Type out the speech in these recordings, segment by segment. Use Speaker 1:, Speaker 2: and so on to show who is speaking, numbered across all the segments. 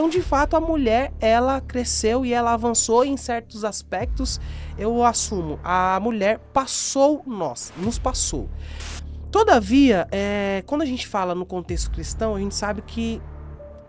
Speaker 1: Então, de fato, a mulher, ela cresceu e ela avançou em certos aspectos. Eu assumo, a mulher nos passou. Todavia, quando a gente fala no contexto cristão, a gente sabe que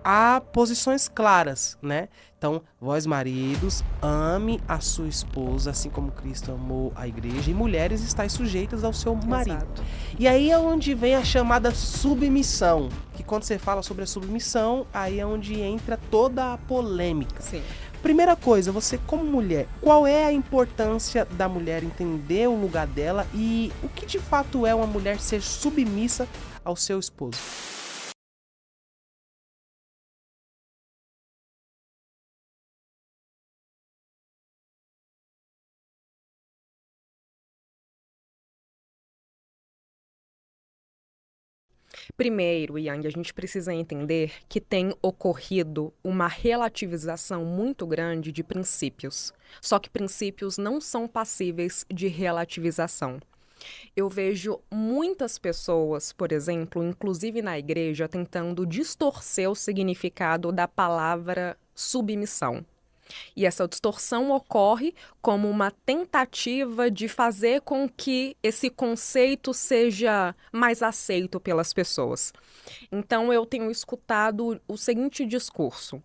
Speaker 1: há posições claras, né? Então, vós maridos, ame a sua esposa, assim como Cristo amou a igreja, e mulheres estáis sujeitas ao seu marido.
Speaker 2: Exato.
Speaker 1: E aí é onde vem a chamada submissão, que quando você fala sobre a submissão, aí é onde entra toda a polêmica.
Speaker 2: Sim.
Speaker 1: Primeira coisa, você como mulher, qual é a importância da mulher entender o lugar dela e o que de fato é uma mulher ser submissa ao seu esposo?
Speaker 2: Primeiro, Yang, a gente precisa entender que tem ocorrido uma relativização muito grande de princípios. Só que princípios não são passíveis de relativização. Eu vejo muitas pessoas, por exemplo, inclusive na igreja, tentando distorcer o significado da palavra submissão. E essa distorção ocorre como uma tentativa de fazer com que esse conceito seja mais aceito pelas pessoas. Então, eu tenho escutado o seguinte discurso: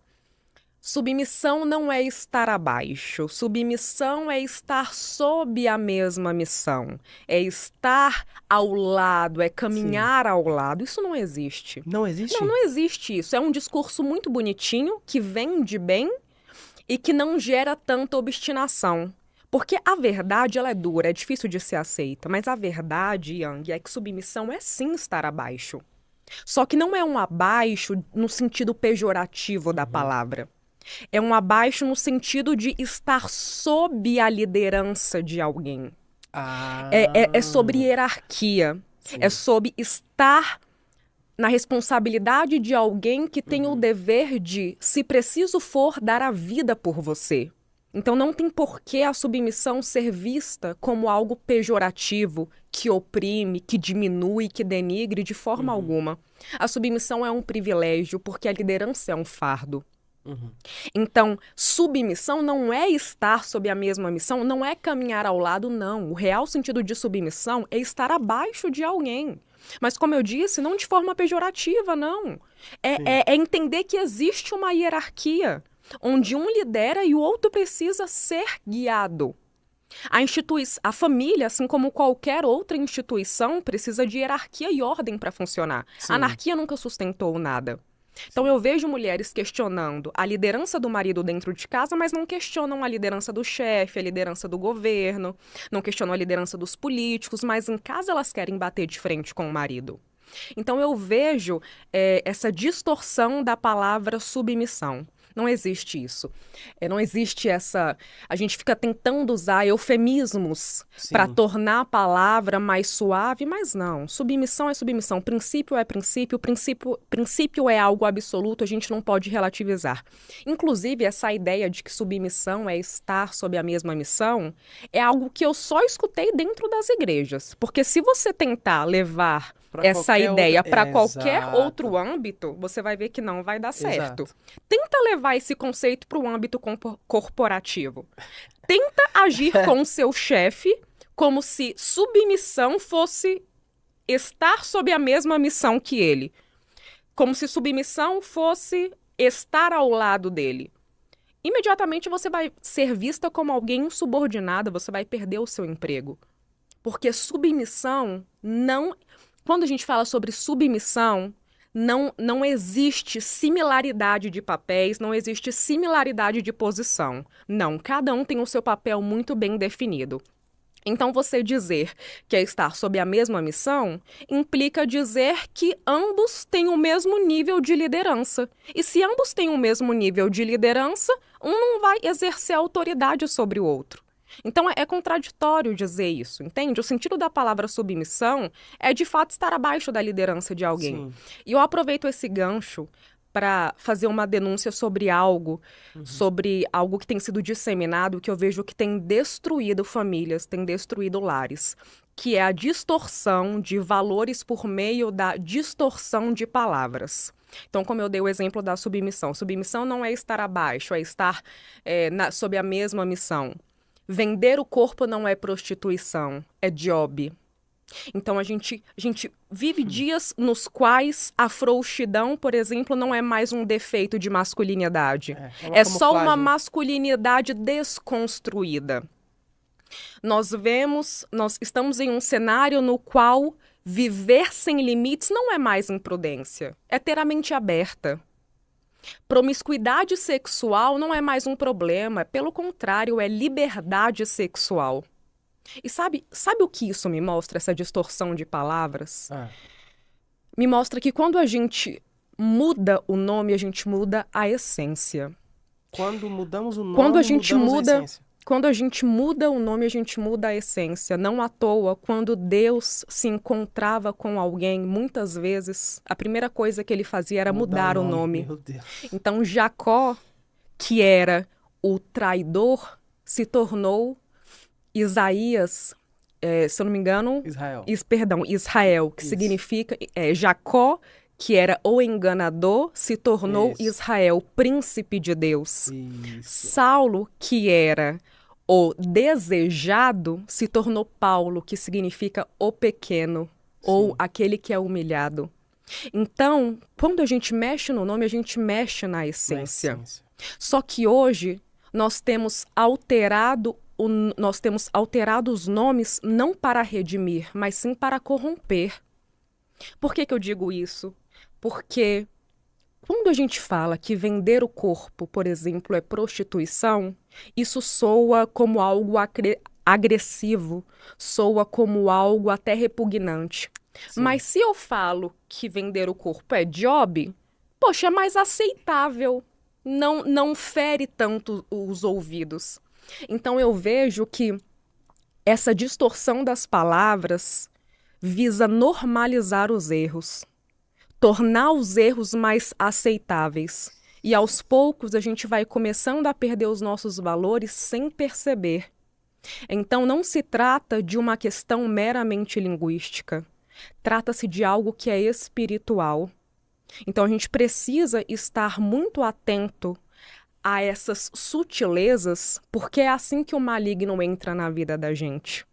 Speaker 2: submissão não é estar abaixo, submissão é estar sob a mesma missão, é estar ao lado, é caminhar ao lado. Isso não existe.
Speaker 1: Não existe?
Speaker 2: Não existe isso. É um discurso muito bonitinho, que vende bem, e que não gera tanta obstinação. Porque a verdade, ela é dura, é difícil de ser aceita. Mas a verdade, Yang, é que submissão é sim estar abaixo. Só que não é um abaixo no sentido pejorativo da palavra. É um abaixo no sentido de estar sob a liderança de alguém. É sobre hierarquia.
Speaker 1: Sim.
Speaker 2: É sobre estar na responsabilidade de alguém que tem o dever de, se preciso for, dar a vida por você. Então não tem por que a submissão ser vista como algo pejorativo, que oprime, que diminui, que denigre de forma alguma. A submissão é um privilégio, porque a liderança é um fardo. Então, submissão não é estar sob a mesma missão, não é caminhar ao lado, não. O real sentido de submissão é estar abaixo de alguém. Mas, como eu disse, não de forma pejorativa, não. É entender que existe uma hierarquia, onde um lidera e o outro precisa ser guiado. A família, assim como qualquer outra instituição, precisa de hierarquia e ordem para funcionar.
Speaker 1: Sim.
Speaker 2: A anarquia nunca sustentou nada. Então eu vejo mulheres questionando a liderança do marido dentro de casa, mas não questionam a liderança do chefe, a liderança do governo, não questionam a liderança dos políticos, mas em casa elas querem bater de frente com o marido. Então eu vejo essa distorção da palavra submissão. Não existe isso. Não existe essa... A gente fica tentando usar eufemismos para tornar a palavra mais suave, mas não. Submissão é submissão. Princípio é princípio. Princípio é algo absoluto, a gente não pode relativizar. Inclusive, essa ideia de que submissão é estar sob a mesma missão é algo que eu só escutei dentro das igrejas. Porque se você tentar levar essa ideia para qualquer outro âmbito, você vai ver que não vai dar certo.
Speaker 1: Exato.
Speaker 2: Tenta levar esse conceito para o âmbito corporativo. Tenta agir com o seu chefe como se submissão fosse estar sob a mesma missão que ele. Como se submissão fosse estar ao lado dele. Imediatamente você vai ser vista como alguém insubordinada, você vai perder o seu emprego. Porque submissão não... Quando a gente fala sobre submissão, não existe similaridade de papéis, não existe similaridade de posição. Não, cada um tem o seu papel muito bem definido. Então, você dizer que é estar sob a mesma missão implica dizer que ambos têm o mesmo nível de liderança. E se ambos têm o mesmo nível de liderança, um não vai exercer autoridade sobre o outro. Então, é contraditório dizer isso, entende? O sentido da palavra submissão é, de fato, estar abaixo da liderança de alguém.
Speaker 1: Sim.
Speaker 2: E eu aproveito esse gancho para fazer uma denúncia sobre algo que tem sido disseminado, que eu vejo que tem destruído famílias, tem destruído lares, que é a distorção de valores por meio da distorção de palavras. Então, como eu dei o exemplo da submissão. Submissão não é estar abaixo, é estar sob a mesma missão. Vender o corpo não é prostituição, é job. Então, a gente vive dias nos quais a frouxidão, por exemplo, não é mais um defeito de masculinidade. É só uma masculinidade desconstruída. Nós estamos em um cenário no qual viver sem limites não é mais imprudência, é ter a mente aberta. Promiscuidade sexual não é mais um problema, pelo contrário, é liberdade sexual. E sabe o que isso me mostra, essa distorção de palavras? Me mostra que quando a gente muda o nome, a gente muda a essência.
Speaker 1: Quando mudamos o nome,
Speaker 2: quando a gente
Speaker 1: mudamos a essência.
Speaker 2: Quando a gente muda o nome, a gente muda a essência. Não à toa, quando Deus se encontrava com alguém, muitas vezes, a primeira coisa que ele fazia era mudar o nome.
Speaker 1: Meu Deus.
Speaker 2: Então, Jacó, que era o traidor, se tornou Isaías, se eu não me engano... Israel, que significa... Jacó, que era o enganador, se tornou Israel, príncipe de Deus. Saulo, que era o desejado, se tornou Paulo, que significa o pequeno, ou aquele que é humilhado. Então, quando a gente mexe no nome, a gente mexe na essência. Só que hoje, nós temos alterado os nomes não para redimir, mas sim para corromper. Por que eu digo isso? Porque quando a gente fala que vender o corpo, por exemplo, é prostituição, isso soa como algo agressivo, soa como algo até repugnante. Sim. Mas se eu falo que vender o corpo é job, poxa, é mais aceitável, não fere tanto os ouvidos. Então eu vejo que essa distorção das palavras visa normalizar os erros, tornar os erros mais aceitáveis. E aos poucos a gente vai começando a perder os nossos valores sem perceber. Então não se trata de uma questão meramente linguística. Trata-se de algo que é espiritual. Então a gente precisa estar muito atento a essas sutilezas, porque é assim que o maligno entra na vida da gente.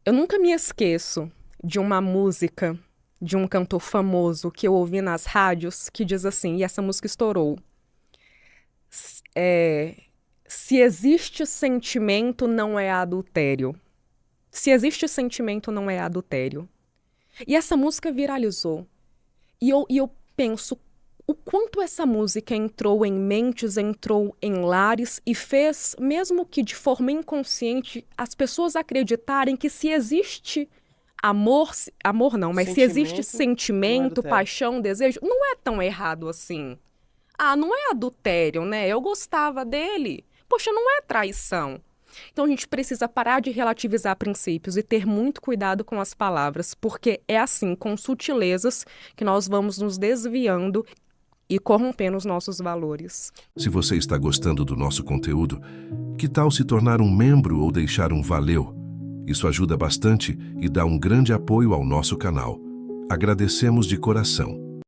Speaker 2: Eu nunca me esqueço de uma música de um cantor famoso que eu ouvi nas rádios, que diz assim, e essa música estourou. Se existe sentimento, não é adultério. Se existe sentimento, não é adultério. E essa música viralizou. E eu penso, o quanto essa música entrou em mentes, entrou em lares e fez, mesmo que de forma inconsciente, as pessoas acreditarem que se existe amor não, mas se existe sentimento, paixão, desejo, não é tão errado assim. Não é adultério, né? Eu gostava dele. Poxa, não é traição. Então a gente precisa parar de relativizar princípios e ter muito cuidado com as palavras, porque é assim, com sutilezas, que nós vamos nos desviando e corrompendo os nossos valores.
Speaker 3: Se você está gostando do nosso conteúdo, que tal se tornar um membro ou deixar um valeu? Isso ajuda bastante e dá um grande apoio ao nosso canal. Agradecemos de coração.